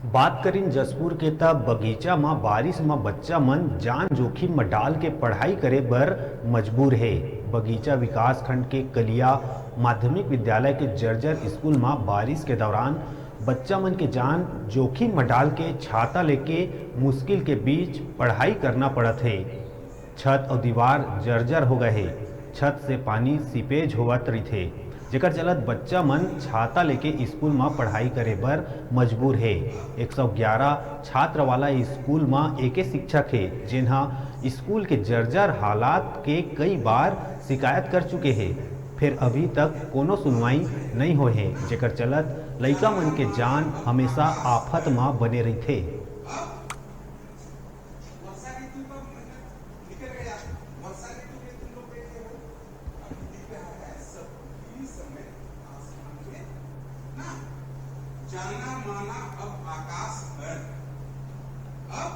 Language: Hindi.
बात करीन जसपुर के तब बगीचा में बारिश में बच्चा मन जान जोखिम में डाल के पढ़ाई करे बर मजबूर है। बगीचा विकास खंड के कलिया माध्यमिक विद्यालय के जर्जर स्कूल में बारिश के दौरान बच्चा मन के जान जोखिम में डाल के छाता लेके मुश्किल के बीच पढ़ाई करना पड़त है। छत और दीवार जर्जर हो गए है। छत से पानी सीपेज होवत रही, जेकर चलत बच्चा मन छाता लेके स्कूल में पढ़ाई करे बर मजबूर है। 111 छात्र वाला स्कूल में एके शिक्षक है, जिन्हा स्कूल के जर्जर हालात के कई बार शिकायत कर चुके हैं, फिर अभी तक कोनो सुनवाई नहीं हो है, जेकर चलत लइका मन के जान हमेशा आफत में बने रही थे। जाना माना अब आकाश भर, अब